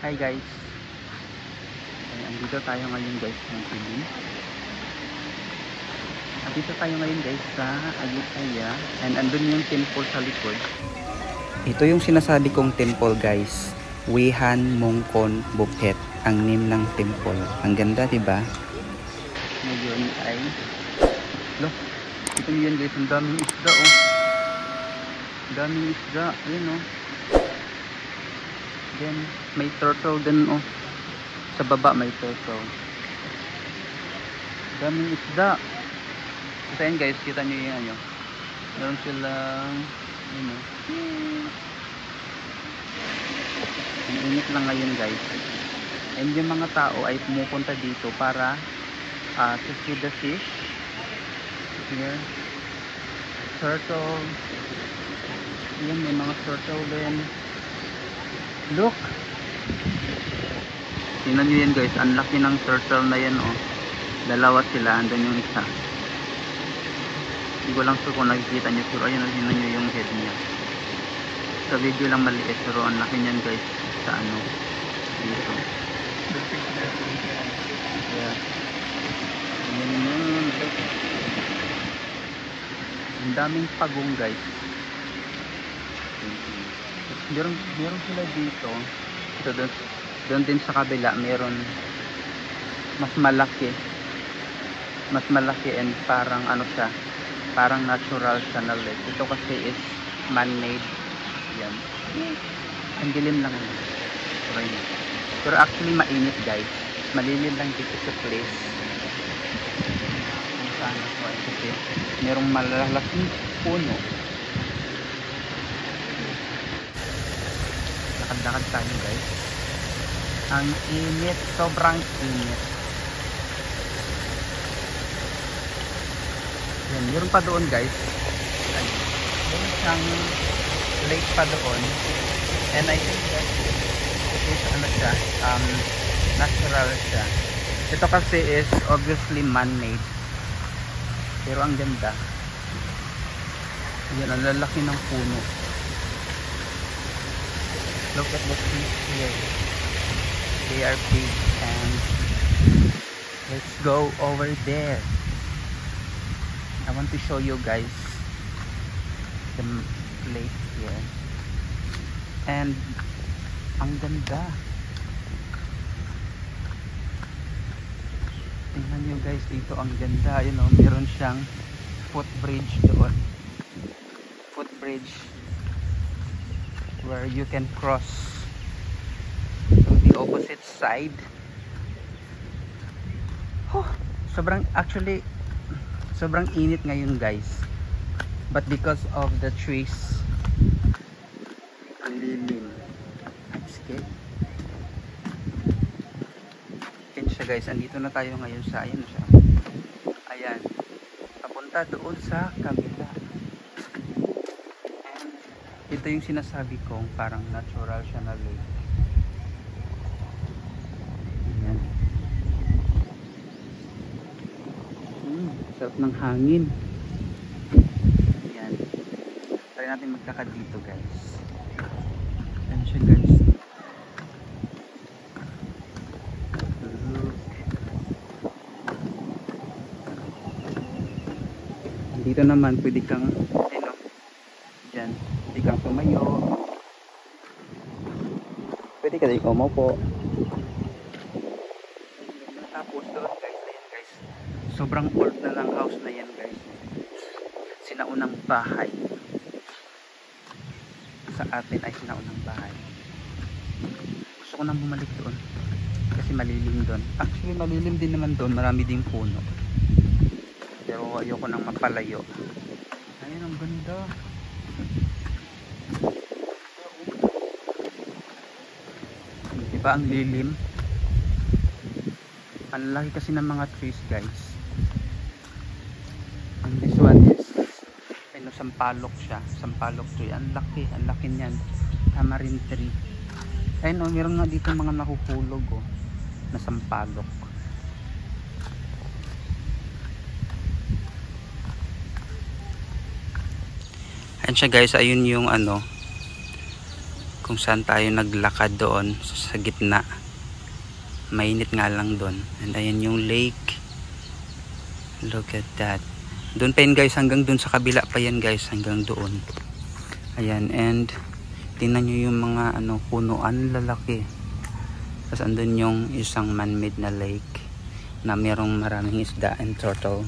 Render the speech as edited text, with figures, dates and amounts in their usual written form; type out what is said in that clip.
Hi guys. Andito tayo ngayon guys ng TV. Andito tayo ngayon guys sa Ayutthaya. And andun yung temple sa likod. Ito yung sinasabi kong temple guys. Wihan Mongkon Bukit ang name ng temple. Ang ganda diba? Ngayon ay look, ito yun guys, ang daming isda oh. Daming isda, ayun oh. Then may turtle din oh. Sa baba may turtle. Daming isda. Kasi yun guys, kita nyo yung ano. Meron silang yun oh. Ang init lang ngayon guys. And yung mga tao ay pumupunta dito para to see the fish. Here. Turtle. Yan, may mga turtle din. Look! Tingnan nyo yan guys, ang laki ng turtle na yan oh. Dalawa sila, andun yung isa. Hindi ko lang sure kung nakikita nyo, pero ayun, tingnan nyo yung head niya. Sa video lang maliit, pero ang laki niyan guys, sa ano, dito. Yeah. Ang daming pagong guys. Meron sila dito. So, doon din sa kabila meron mas malaki and parang ano siya, parang natural siya na lake. Ito kasi is man-made. Yan. Ang dilim lang yun. Pero actually mainit guys. Malilim lang dito sa place. Kung saan ako ay kasi merong malalaking puno. Lakad-lakad tayo guys. Ang init, sobrang init. Yan, meron pa doon guys. Meron siyang lake pa doon. And I think that it is ano siya, natural siya. Ito kasi is obviously man-made. Pero ang ganda. Yan, ang lalaki ng puno. Look at the trees here. They are big and let's go over there. I want to show you guys the lake here. And ang ganda. Tingnan nyo guys dito, ang ganda. You know, meron siyang footbridge doon. Footbridge where you can cross to the opposite side. Oh, sobrang init ngayon guys, but because of the trees, ang lilim. I'm scared. Yan siya guys, andito na tayo ngayon sa ayan siya. Ayan, papunta doon sa kabila. Ito yung sinasabi kong parang natural siya na lake. Ayan. Sarap ng hangin. Ayan. Try natin magkakad dito guys. Ayan siya guys. Look. Dito naman pwede kang dyan. Pwede kang tumayo. Pwede ka rin umupo. Tapos doon guys, ayan guys. Sobrang old na lang house na yan guys. Sinaunang bahay. Sa atin ay sinaunang bahay. Gusto ko nang bumalik doon. Kasi malilim doon. Actually malilim din naman doon. Marami ding puno. Pero ayoko nang mapalayo. Ayan, ang ganda. Diba ang lilim? Ang laki kasi ng mga trees guys. And this one is ano, sampalok siya. Sampalok tree. Ang laki niyan. Tamarind tree. Ayun o, meron nga dito mga nahuhulog o, na sampalok. Ayan siya guys, ayun yung ano, kung saan tayo naglakad doon sa gitna. Mainit nga lang doon. And ayan yung lake. Look at that. Doon pa yun guys, hanggang doon sa kabila pa yan guys, hanggang doon. Ayan, and tingnan nyo yung mga punuan lalaki. Tapos andun yung isang man-made na lake na merong maraming isda and turtle.